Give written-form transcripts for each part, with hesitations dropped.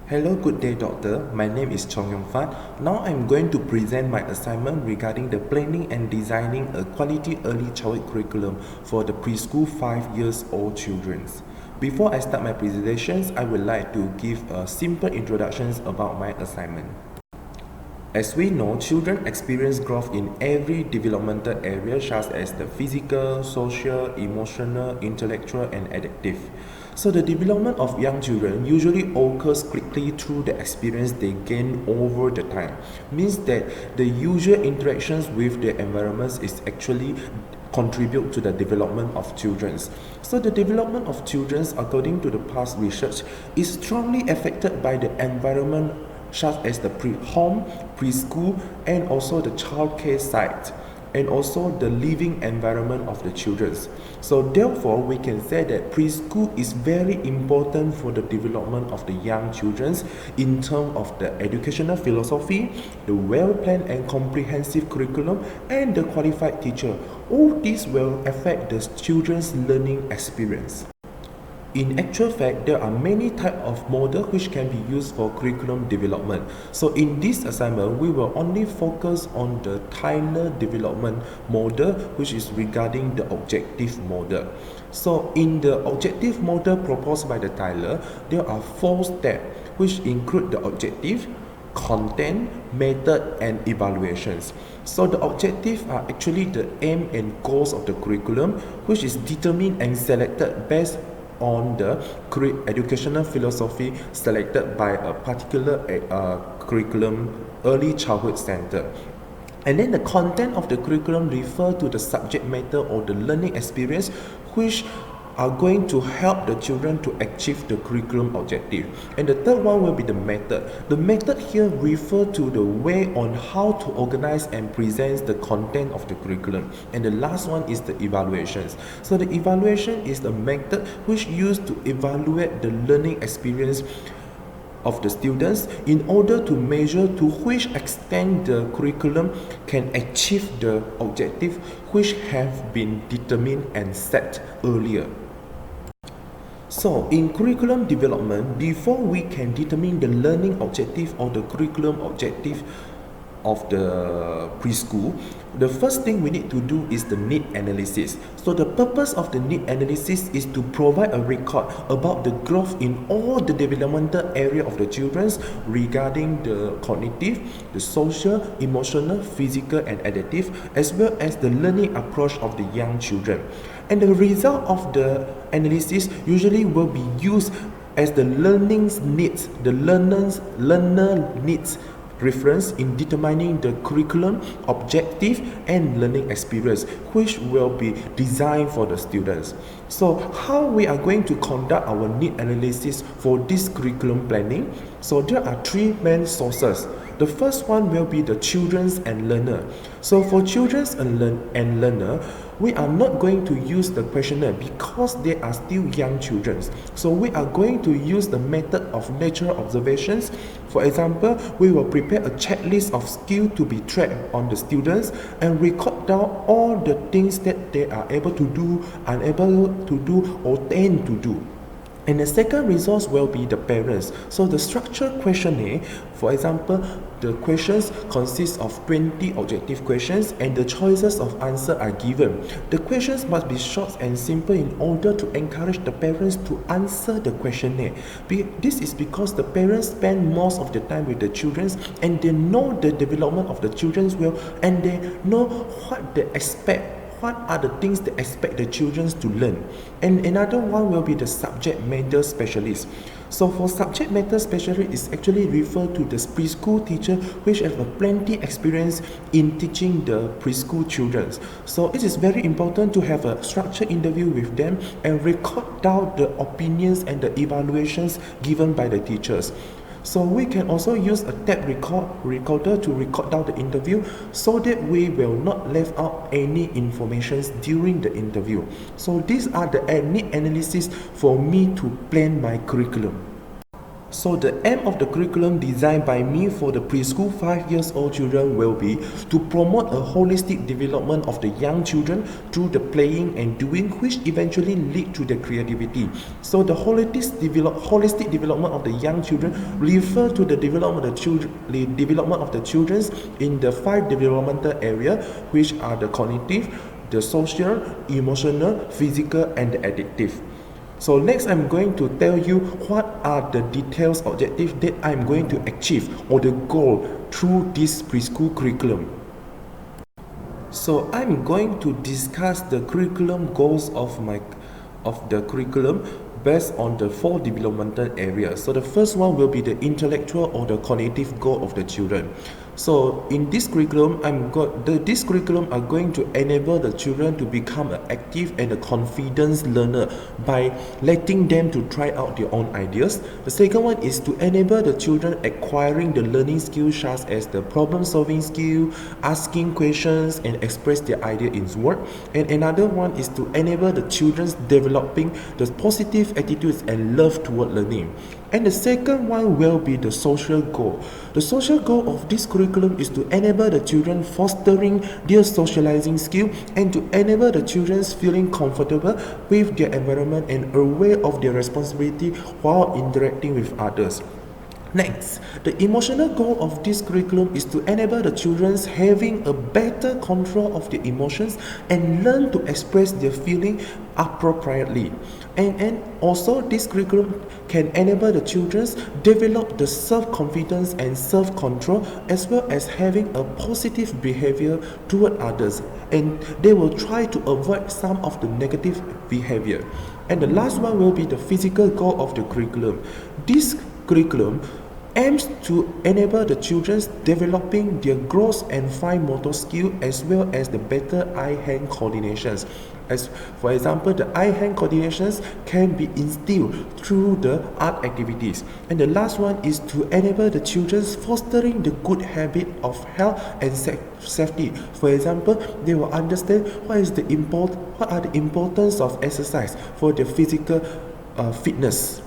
Hello, good day, doctor. My name is Chong Fatt. Now I'm going to present my assignment regarding the planning and designing a quality early childhood curriculum for the preschool 5 years old children. Before I start my presentations, I would like to give a simple introduction about my assignment. As we know, children experience growth in every developmental area such as the physical, social, emotional, intellectual, and adaptive. So the development of young children usually occurs quickly through the experience they gain over the time. Means that the usual interactions with the environments is actually contribute to the development of children. So the development of children, according to the past research, is strongly affected by the environment such as the home, preschool, and also the childcare site, and also the living environment of the children. So therefore, we can say that preschool is very important for the development of the young children in terms of the educational philosophy, the well-planned and comprehensive curriculum, and the qualified teacher. All these will affect the children's learning experience. In actual fact, there are many types of models which can be used for curriculum development. So in this assignment, we will only focus on the Tyler development model, which is regarding the objective model. So in the objective model proposed by the Tyler, there are 4 steps which include the objective, content, method, and evaluations. So the objectives are actually the aim and goals of the curriculum, which is determined and selected based on the educational philosophy selected by a particular curriculum early childhood center. And then the content of the curriculum refer to the subject matter or the learning experience which are going to help the children to achieve the curriculum objective. And the third one will be the method. The method here refer to the way on how to organize and present the content of the curriculum. And the last one is the evaluations. So the evaluation is the method which used to evaluate the learning experience of the students in order to measure to which extent the curriculum can achieve the objective which have been determined and set earlier. So in curriculum development, before we can determine the learning objective or the curriculum objective of the preschool, the first thing we need to do is the need analysis. So the purpose of the need analysis is to provide a record about the growth in all the developmental area of the children regarding the cognitive, the social, emotional, physical, and adaptive, as well as the learning approach of the young children. And the result of the analysis usually will be used as the learning needs, the learner needs reference in determining the curriculum, objective, and learning experience which will be designed for the students. So how we are going to conduct our need analysis for this curriculum planning? So there are 3 main sources. The first one will be the children's and learner. So for children's and learner, we are not going to use the questionnaire because they are still young children. So we are going to use the method of natural observations. For example, we will prepare a checklist of skills to be tracked on the students and record down all the things that they are able to do, unable to do, or tend to do. And the second resource will be the parents. So the structured questionnaire, for example, the questions consist of 20 objective questions and the choices of answer are given. The questions must be short and simple in order to encourage the parents to answer the questionnaire. This is because the parents spend most of the time with the children and they know the development of the children well, and they know what they expect. What are the things they expect the children to learn? And another one will be the subject matter specialist. So for subject matter specialist is actually referred to the preschool teacher which have a plenty experience in teaching the preschool children. So it is very important to have a structured interview with them and record down the opinions and the evaluations given by the teachers. So we can also use a tape recorder to record down the interview so that we will not leave out any information during the interview. So these are the need analysis for me to plan my curriculum. So the aim of the curriculum designed by me for the preschool 5 years old children will be to promote a holistic development of the young children through the playing and doing, which eventually lead to the creativity. So the holistic development of the young children refer to the development of the children in the 5 developmental area, which are the cognitive, the social, emotional, physical, and the addictive. So next I'm going to tell you what are the details objectives that I'm going to achieve or the goal through this preschool curriculum. So I'm going to discuss the curriculum goals of the curriculum based on the 4 developmental areas. So the first one will be the intellectual or the cognitive goal of the children. So in this curriculum, this curriculum are going to enable the children to become an active and a confident learner by letting them to try out their own ideas. The second one is to enable the children acquiring the learning skills such as the problem solving skill, asking questions and express their idea in words. And another one is to enable the children developing the positive attitudes and love toward learning. And the second one will be the social goal. The social goal of this curriculum is to enable the children fostering their socializing skill and to enable the children feeling comfortable with their environment and aware of their responsibility while interacting with others. Next, the emotional goal of this curriculum is to enable the children having a better control of their emotions and learn to express their feeling appropriately. And also this curriculum can enable the children develop the self-confidence and self-control as well as having a positive behavior toward others, and they will try to avoid some of the negative behavior. And the last one will be the physical goal of the curriculum. This curriculum aims to enable the children developing their gross and fine motor skill as well as the better eye-hand coordinations. As for example, the eye-hand coordinations can be instilled through the art activities. And the last one is to enable the children fostering the good habit of health and safety. For example, they will understand what are the importance of exercise for their physical fitness.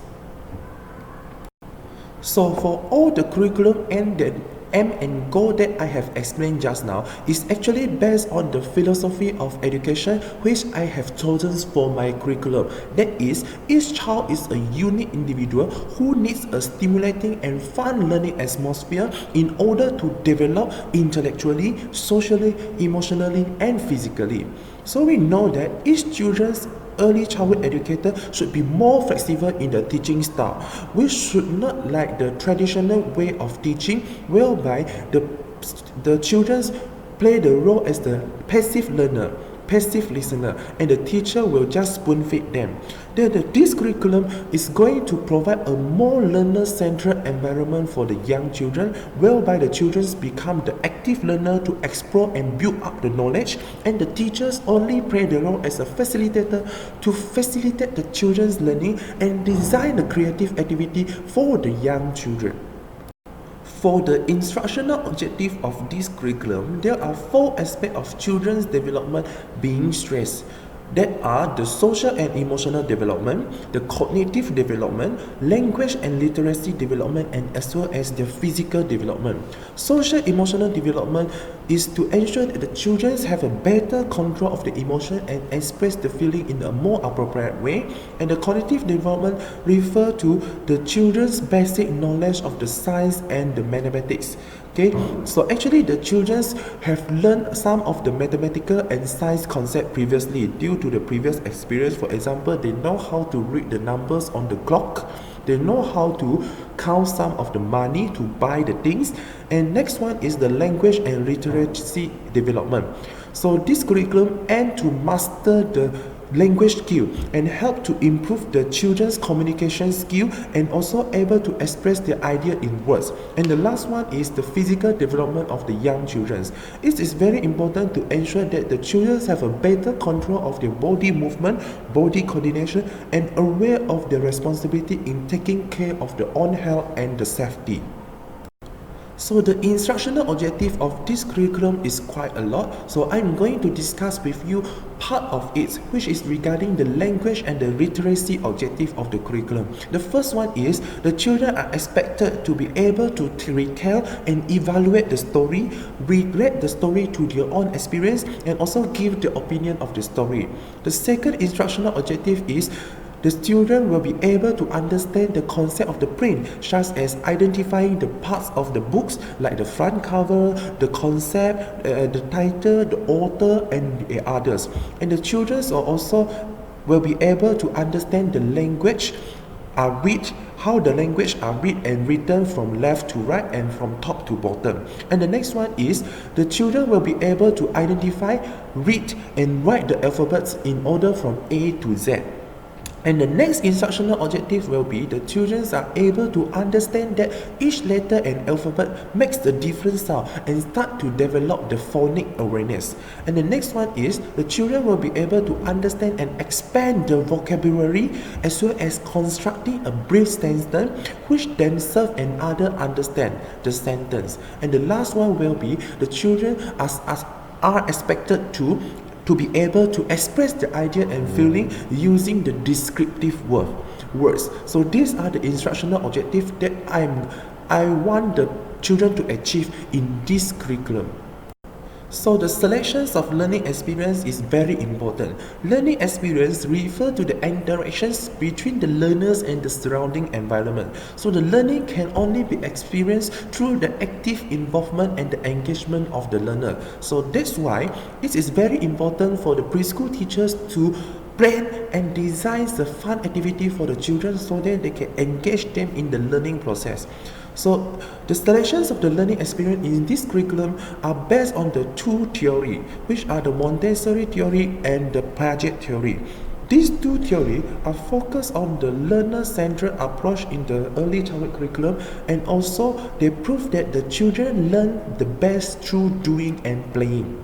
So for all the curriculum and the aim and goal that I have explained just now is actually based on the philosophy of education which I have chosen for my curriculum. That is, each child is a unique individual who needs a stimulating and fun learning atmosphere in order to develop intellectually, socially, emotionally, and physically. So we know that each children's early childhood educator should be more flexible in the teaching style. We should not like the traditional way of teaching whereby the children play the role as the passive learner, passive listener, and the teacher will just spoon feed them. This curriculum is going to provide a more learner-centered environment for the young children, whereby the children become the active learner to explore and build up the knowledge, and the teachers only play the role as a facilitator to facilitate the children's learning and design the creative activity for the young children. For the instructional objective of this curriculum, there are 4 aspects of children's development being stressed. That are the social and emotional development, the cognitive development, language and literacy development, and as well as the physical development. Social emotional development is to ensure that the children have a better control of the emotion and express the feeling in a more appropriate way. And the cognitive development refer to the children's basic knowledge of the science and the mathematics. Okay, so actually the children have learned some of the mathematical and science concept previously due to the previous experience. For example, they know how to read the numbers on the clock, they know how to count some of the money to buy the things. And next one is the language and literacy development. So this curriculum aims to master the language skill and help to improve the children's communication skill and also able to express their idea in words. And the last one is the physical development of the young children. It is very important to ensure that the children have a better control of their body movement, body coordination, and aware of their responsibility in taking care of their own health and the safety. So the instructional objective of this curriculum is quite a lot. So I'm going to discuss with you part of it, which is regarding the language and the literacy objective of the curriculum. The first one is the children are expected to be able to retell and evaluate the story, relate the story to their own experience, and also give the opinion of the story. The second instructional objective is the student will be able to understand the concept of the print, such as identifying the parts of the books like the front cover, the concept, the title, the author, and the others. And the children also will be able to understand the language how the language are read and written from left to right and from top to bottom. And the next one is the children will be able to identify, read, and write the alphabets in order from A to Z. And the next instructional objective will be the children are able to understand that each letter and alphabet makes the different sound and start to develop the phonic awareness. And the next one is the children will be able to understand and expand the vocabulary as well as constructing a brief sentence which then serve and other understand the sentence. And the last one will be the children are expected to be able to express the idea and feeling using the descriptive words. So these are the instructional objectives that I want the children to achieve in this curriculum. So the selections of learning experience is very important. Learning experience refer to the interactions between the learners and the surrounding environment. So the learning can only be experienced through the active involvement and the engagement of the learner. So that's why it is very important for the preschool teachers to plan and design the fun activity for the children so that they can engage them in the learning process. So the selections of the learning experience in this curriculum are based on the two theory, which are the Montessori theory and the Piaget theory. These two theories are focused on the learner-centered approach in the early childhood curriculum, and also they prove that the children learn the best through doing and playing.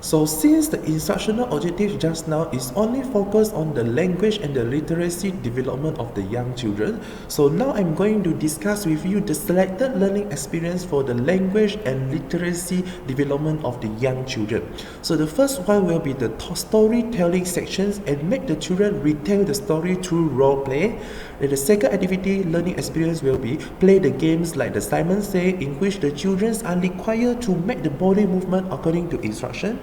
So since the instructional objective just now is only focused on the language and the literacy development of the young children, so now I'm going to discuss with you the selected learning experience for the language and literacy development of the young children. So the first one will be the storytelling sections and make the children retell the story through role play. And the second activity learning experience will be play the games like the Simon Say, in which the children are required to make the body movement according to instruction.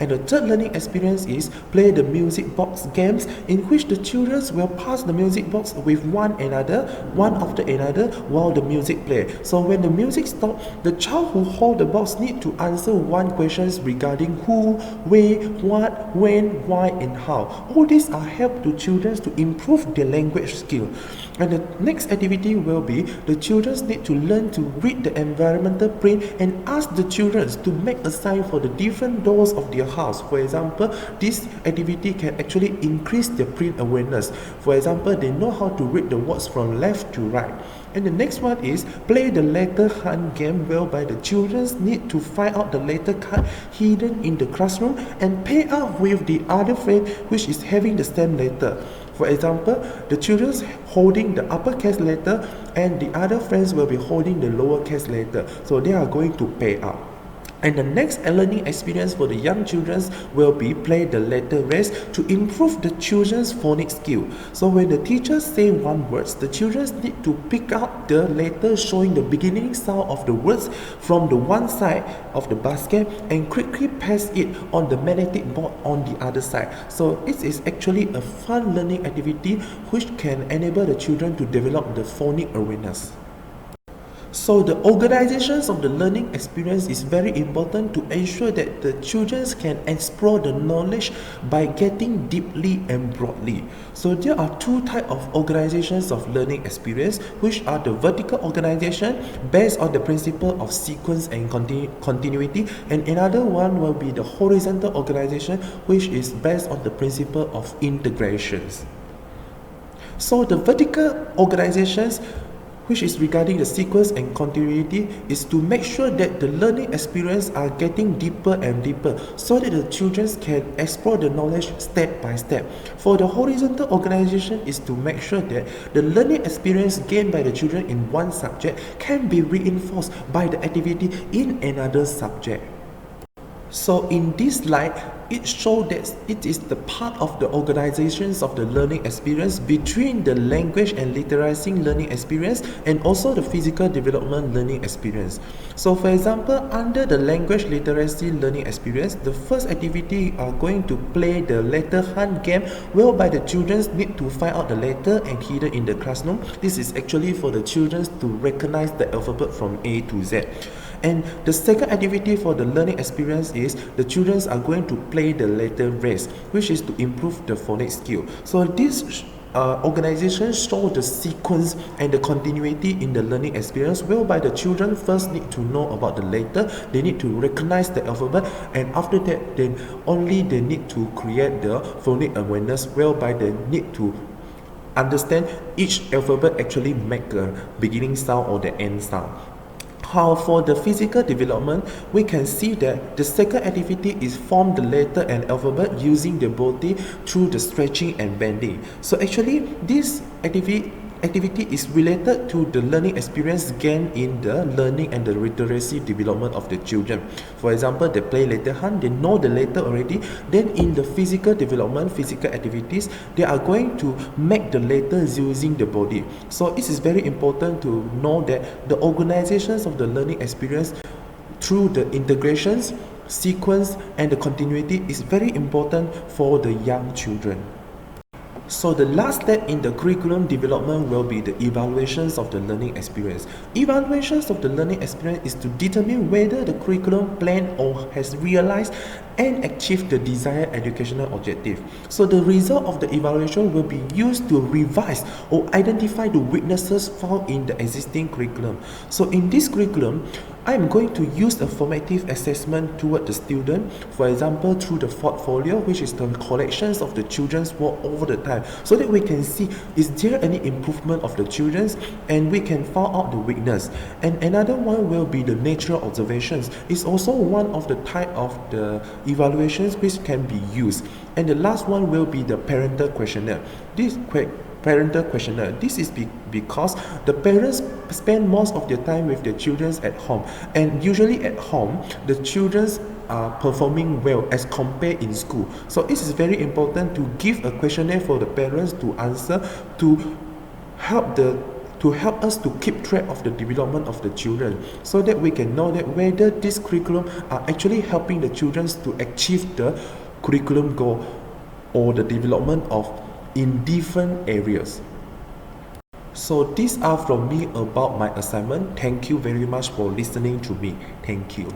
And the third learning experience is play the music box games, in which the children will pass the music box with one after another while the music play. So when the music stops, the child who hold the box need to answer one questions regarding who, where, what, when, why, and how. All these are help to children to improve their language skill. And the next activity will be the children need to learn to read the environmental print and ask the children to make a sign for the different doors of their house. For example, this activity can actually increase their print awareness. For example, they know how to read the words from left to right. And the next one is play the letter hunt game, whereby the children need to find out the letter card hidden in the classroom and pair up with the other friend which is having the same letter. For example, the children holding the uppercase letter and the other friends will be holding the lowercase letter. So they are going to pair up. And the next learning experience for the young children will be play the letter race to improve the children's phonics skill. So when the teachers say one word, the children need to pick up the letter showing the beginning sound of the words from the one side of the basket and quickly pass it on the magnetic board on the other side. So it is actually a fun learning activity which can enable the children to develop the phonic awareness. So the organizations of the learning experience is very important to ensure that the children can explore the knowledge by getting deeply and broadly. So there are two types of organizations of learning experience, which are the vertical organization based on the principle of sequence and continuity, and another one will be the horizontal organization, which is based on the principle of integrations. So the vertical organizations which is regarding the sequence and continuity, is to make sure that the learning experience are getting deeper and deeper so that the children can explore the knowledge step by step. For the horizontal organization is to make sure that the learning experience gained by the children in one subject can be reinforced by the activity in another subject. So in this slide, it shows that it is the part of the organizations of the learning experience between the language and literacy learning experience and also the physical development learning experience. So for example, under the language literacy learning experience, the first activity are going to play the letter hunt game, whereby the children need to find out the letter and hidden in the classroom. This is actually for the children to recognize the alphabet from A to Z. And the second activity for the learning experience is the children are going to play the letter race, which is to improve the phonics skill. So this organization show the sequence and the continuity in the learning experience, whereby the children first need to know about the letter, they need to recognize the alphabet, and after that then only they need to create the phonic awareness, whereby they need to understand each alphabet actually make a beginning sound or the end sound. How for the physical development, we can see that the second activity is form the letter and alphabet using the body through the stretching and bending. So actually this activity is related to the learning experience gained in the learning and the literacy development of the children. For example, they play letter hunt, they know the letter already. Then in the physical development, physical activities, they are going to make the letters using the body. So it is very important to know that the organizations of the learning experience through the integrations, sequence and the continuity is very important for the young children. So the last step in the curriculum development will be the evaluations of the learning experience. Evaluations of the learning experience is to determine whether the curriculum plan or has realized and achieved the desired educational objective. So the result of the evaluation will be used to revise or identify the weaknesses found in the existing curriculum. So in this curriculum, I am going to use a formative assessment toward the student, for example through the portfolio, which is the collections of the children's work over the time, so that we can see is there any improvement of the children's and we can find out the weakness. And another one will be the natural observations. It's also one of the type of the evaluations which can be used. And the last one will be the parental questionnaire. This is because the parents spend most of their time with their children at home, and usually at home the children are performing well as compared in school. So it is very important to give a questionnaire for the parents to answer, to help us to keep track of the development of the children, so that we can know that whether this curriculum are actually helping the children to achieve the curriculum goal or the development of in different areas. So these are from me about my assignment. Thank you very much for listening to me. Thank you.